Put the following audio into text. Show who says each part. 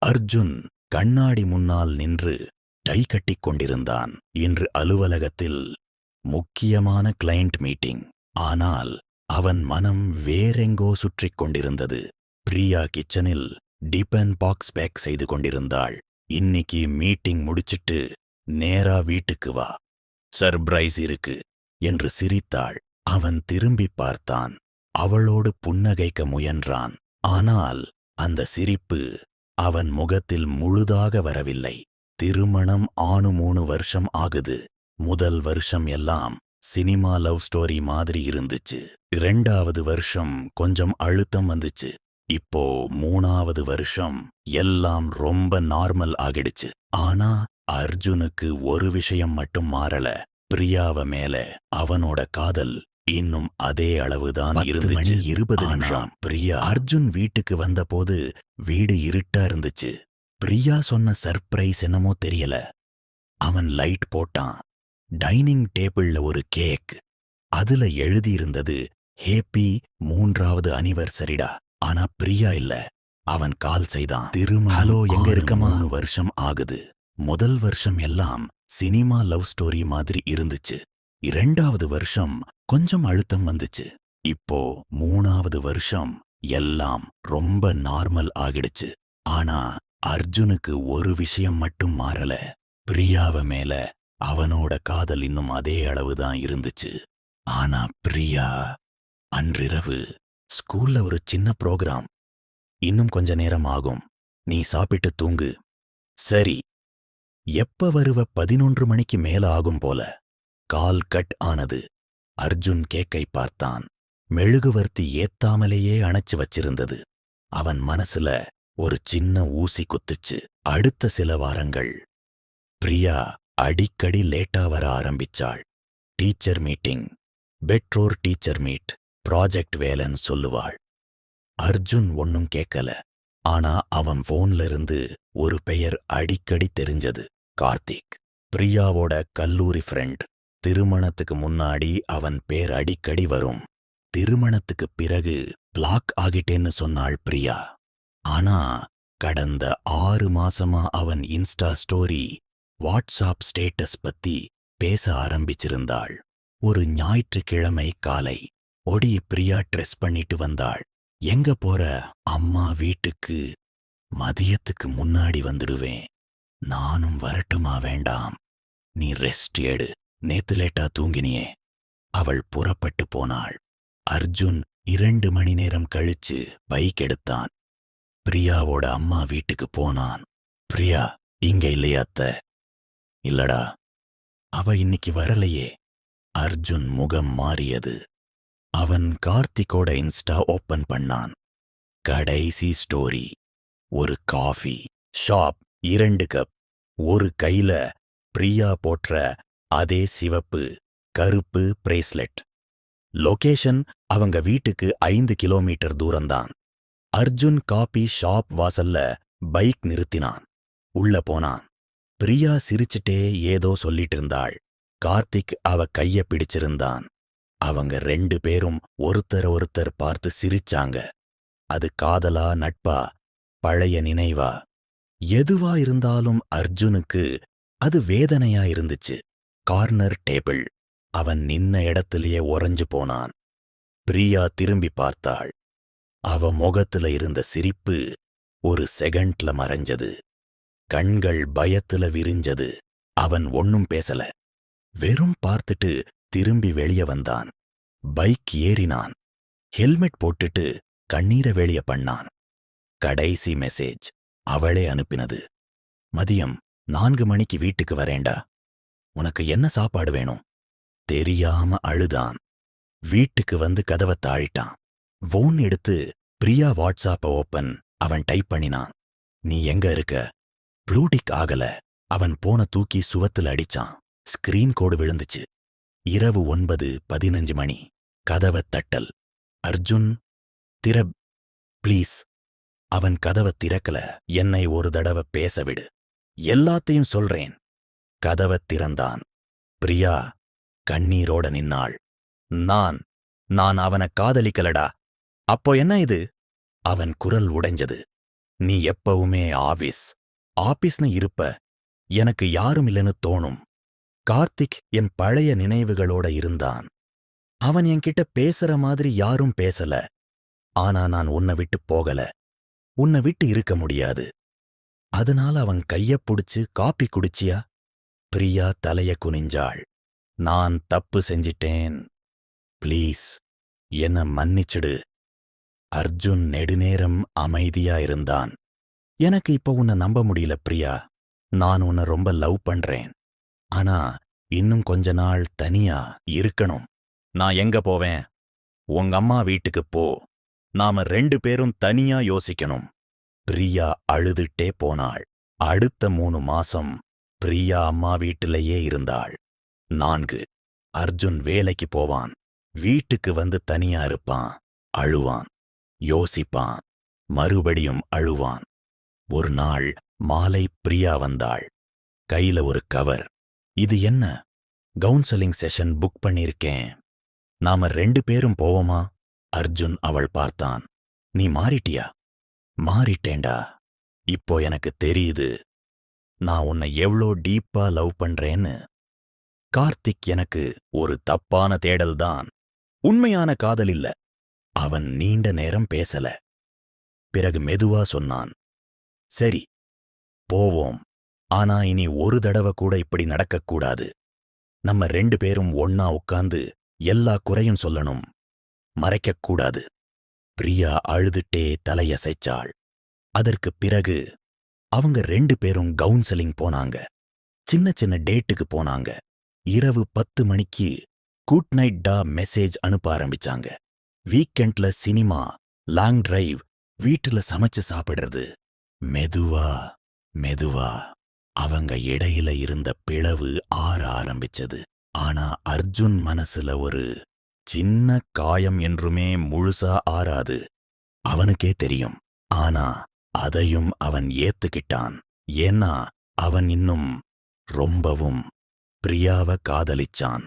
Speaker 1: அர்ஜுன் கண்ணாடி முன்னால் நின்று டை கட்டிக் கொண்டிருந்தான். இன்று அலுவலகத்தில் முக்கியமான கிளையண்ட் மீட்டிங். ஆனால் அவன் மனம் வேறெங்கோ சுற்றிக் கொண்டிருந்தது. பிரியா கிச்சனில் டிப் அண்ட் பாக்ஸ் பேக் செய்து கொண்டிருந்தாள். இன்னிக்கு மீட்டிங் முடிச்சிட்டு நேரா வீட்டுக்கு வா, சர்ப்ரைஸ் இருக்கு என்று சிரித்தாள். அவன் திரும்பி பார்த்தான். அவளோடு புன்னகைக்க முயன்றான். ஆனால் அந்த சிரிப்பு அவன் முகத்தில் முழுதாக வரவில்லை. திருமணம் 3 வருஷம் ஆகுது. முதல் வருஷம் எல்லாம் சினிமா லவ் ஸ்டோரி மாதிரி இருந்துச்சு. 2வது வருஷம் கொஞ்சம் அழுத்தம் வந்துச்சு. இப்போ 3வது வருஷம் எல்லாம் ரொம்ப நார்மல் ஆகிடுச்சு. ஆனா அர்ஜுனுக்கு ஒரு விஷயம் மட்டும் மாறல. பிரியாவ மேல அவனோட காதல் இன்னும் அதே அளவுதான் இருந்துச்சு. 10:20 பிரியா அர்ஜுன் வீட்டுக்கு வந்தபோது வீடு இருட்டா இருந்துச்சு. பிரியா சொன்ன சர்ப்ரைஸ் என்னமோ தெரியல. அவன் லைட் போட்டான். டைனிங் டேபிள்ல ஒரு கேக். அதுல எழுதியிருந்தது ஹேப்பி 3வது அனிவர்சரிடா. ஆனா பிரியா இல்ல. அவன் கால் செய்தான். ஹலோ, எங்க இருக்கமா? 3 வருஷம் ஆகுது. முதல் வருஷம் எல்லாம் சினிமா லவ் ஸ்டோரி மாதிரி இருந்துச்சு. 2வது வருஷம் கொஞ்சம் அழுத்தம் வந்துச்சு. இப்போ 3வது வருஷம் எல்லாம் ரொம்ப நார்மல் ஆகிடுச்சு. ஆனா அர்ஜுனுக்கு ஒரு விஷயம் மட்டும் மாறல. பிரியாவ மேல அவனோட காதல் இன்னும் அதே அளவுதான் இருந்துச்சு. ஆனா பிரியா அன்றிரவு ஸ்கூல்ல ஒரு சின்ன ப்ரோக்ராம். இன்னும் கொஞ்ச நேரம் ஆகும், நீ சாப்பிட்டு தூங்கு. சரி, எப்ப வருவ? 11 மணிக்கு மேல ஆகும் போல. கால் கட் ஆனது. அர்ஜுன் கேக்கை பார்த்தான். மெழுகுவர்த்தி ஏத்தாமலேயே அணைச்சு வச்சிருந்தது. அவன் மனசுல ஒரு சின்ன ஊசி குத்துச்சு. அடுத்த சில வாரங்கள் பிரியா அடிக்கடி லேட்டா வர ஆரம்பிச்சாள். டீச்சர் மீட்டிங், பெற்றோர் டீச்சர் மீட், ப்ராஜெக்ட் வேலைன்னு சொல்லுவாள். அர்ஜுன் ஒன்னும் கேட்கல. ஆனா அவன் போன்ல இருந்து ஒரு பெயர் அடிக்கடி தெரிஞ்சது, கார்த்திக். பிரியாவோட கல்லூரி ஃப்ரெண்ட். திருமணத்துக்கு முன்னாடி அவன் பேர் அடிக்கடி வரும். திருமணத்துக்கு பிறகு பிளாக் ஆகிட்டேன்னு சொன்னாள் பிரியா. ஆனா கடந்த 6 மாசமா அவன் இன்ஸ்டா ஸ்டோரி, வாட்ஸ்ஆப் ஸ்டேட்டஸ் பத்தி பேச ஆரம்பிச்சிருந்தாள். ஒரு ஞாயிற்றுக்கிழமை காலை ஒடி பிரியா ட்ரெஸ் பண்ணிட்டு வந்தாள். எங்க போற? அம்மா வீட்டுக்கு. மதியத்துக்கு முன்னாடி வந்துடுவேன். நானும் வரட்டுமா? வேண்டாம், நீ ரெஸ்ட் எடு. நேத்து லேட்டா தூங்கினியே. அவள் புறப்பட்டு போனாள். அர்ஜுன் 2 மணி நேரம் கழிச்சு பைக் எடுத்தான். பிரியாவோட அம்மா வீட்டுக்கு போனான். பிரியா இங்க இல்லையா அத்தை? இல்லடா, அவ இன்னைக்கு வரலையே. அர்ஜுன் முகம் மாறியது. அவன் கார்த்திகோட இன்ஸ்டா ஓப்பன் பண்ணான். கடைசி ஸ்டோரி, ஒரு காஃபி ஷாப், 2 கப். ஒரு கையில பிரியா போற்ற அதே சிவப்பு கருப்பு பிரேஸ்லெட். லொகேஷன் அவங்க வீட்டுக்கு 5 கிலோமீட்டர் தூரம்தான். அர்ஜுன் காபி ஷாப் வாசல்ல பைக் நிறுத்தினான். உள்ள போனான். பிரியா சிரிச்சிட்டே ஏதோ சொல்லிட்டு இருந்தாள். கார்த்திக் அவ கைய பிடிச்சிருந்தான். அவங்க 2 பேரும் ஒருத்தர் பார்த்து சிரிச்சாங்க. அது காதலா, நட்பா, பழைய நினைவா? எதுவா இருந்தாலும் அர்ஜுனுக்கு அது வேதனையா இருந்துச்சு. Corner table. அவன் நின்ன இடத்திலேயே உறைஞ்சு போனான். பிரியா திரும்பி பார்த்தாள். அவ முகத்துல இருந்த சிரிப்பு ஒரு செகண்ட்ல மறைஞ்சது. கண்கள் பயத்துல விரிஞ்சது. அவன் ஒன்னும் பேசல. வெறும் பார்த்துட்டு திரும்பி வெளிய வந்தான். பைக் ஏறினான். ஹெல்மெட் போட்டுட்டு கண்ணீரை வெளிய பண்ணான். கடைசி மெசேஜ் அவளே அனுப்பினது. மதியம் 4 மணிக்கு வீட்டுக்கு வரேண்டா. உனக்கு என்ன சாப்பாடு வேணும்? தெரியாம அழுதான். வீட்டுக்கு வந்து கதவை தாழிட்டான். போன் எடுத்து பிரியா வாட்ஸ்ஆப்ப ஓப்பன். அவன் டைப் பண்ணினான். நீ எங்க இருக்க? ப்ளூடிக் ஆகல. அவன் போன தூக்கி சுவத்துல அடிச்சான். ஸ்கிரீன் கோடு விழுந்துச்சு. இரவு 9:15 மணி. கதவை தட்டல். அர்ஜுன், திறப் ப்ளீஸ். அவன் கதவை திறக்கல. என்னை ஒரு தடவை பேச விடு, எல்லாத்தையும் சொல்றேன். கதவை திறந்தான். பிரியா கண்ணீரோட நின்னாள். நான் அவனை காதலிக்கலடா. அப்போ என்ன இது? அவன் குரல் உடைஞ்சது. நீ எப்பவுமே ஆபீஸ்னு இருப்ப. எனக்கு யாரும் இல்லைன்னு தோணும். கார்த்திக் என் பழைய நினைவுகளோட இருந்தான். அவன் என்கிட்ட பேசுற மாதிரி யாரும் பேசல. ஆனா நான் உன்னை விட்டு போகல. உன்னை விட்டு இருக்க முடியாது. அதனால அவன் கையப் புடிச்சு காப்பி குடிச்சியா? பிரியா தலைய குனிஞ்சாள். நான் தப்பு செஞ்சிட்டேன். ப்ளீஸ் என்ன மன்னிச்சிடு. அர்ஜுன் நெடுநேரம் அமைதியா இருந்தான். எனக்கு இப்ப உன்னை நம்ப முடியல பிரியா. நான் உன்னை ரொம்ப லவ் பண்றேன். ஆனா இன்னும் கொஞ்ச நாள் தனியா இருக்கணும். நான் எங்க போவேன்? உங்க அம்மா வீட்டுக்குப் போ. நாம 2 பேரும் தனியா யோசிக்கணும். பிரியா அழுதுட்டே போனாள். அடுத்த 3 மாசம் பிரியா அம்மா வீட்டிலேயே இருந்தாள். 4 அர்ஜுன் வேலைக்கு போவான். வீட்டுக்கு வந்து தனியா இருப்பான். அழுவான். யோசிப்பான். மறுபடியும் அழுவான். ஒரு நாள் மாலை பிரியா வந்தாள். கையில ஒரு கவர். இது என்ன? கவுன்சலிங் செஷன் புக் பண்ணிருக்கேன். நாம 2 பேரும் போவோமா? அர்ஜுன் அவள் பார்த்தான். நீ மாறிட்டியா? மாறிட்டேன்டா. இப்போ எனக்கு தெரியுது நான் உன்னை எவ்ளோ டீப்பா லவ் பண்றேன்னு. கார்த்திக் எனக்கு ஒரு தப்பான தேடல்தான். உண்மையான காதல் இல்ல. அவன் நீண்ட நேரம் பேசல. பிறகு மெதுவா சொன்னான். சரி போவோம். ஆனா இனி ஒரு தடவை கூட இப்படி நடக்கக்கூடாது. நம்ம 2 பேரும் ஒண்ணா உட்கார்ந்து எல்லா குறையும் சொல்லணும். மறைக்கக்கூடாது. பிரியா அழுதுட்டே தலையசைச்சாள். அதற்குப் பிறகு அவங்க 2 பேரும் கவுன்சலிங் போனாங்க. சின்ன சின்ன டேட்டுக்கு போனாங்க. இரவு 10 மணிக்கு குட் நைட் டா மெசேஜ் அனுப்ப ஆரம்பிச்சாங்க. வீக்கெண்ட்ல சினிமா, லாங் டிரைவ், வீட்டுல சமைச்சு சாப்பிடுறது. மெதுவா மெதுவா அவங்க இடையில இருந்த பிளவு ஆற ஆரம்பிச்சது. ஆனா அர்ஜுன் மனசுல ஒரு சின்ன காயம் என்றுமே முழுசா ஆறாது. அவனுக்கே தெரியும். ஆனா அதையும் அவன் ஏத்துக்கிட்டான். ஏன்னா அவன் இன்னும் ரொம்பவும் பிரியாவ காதலிச்சான்.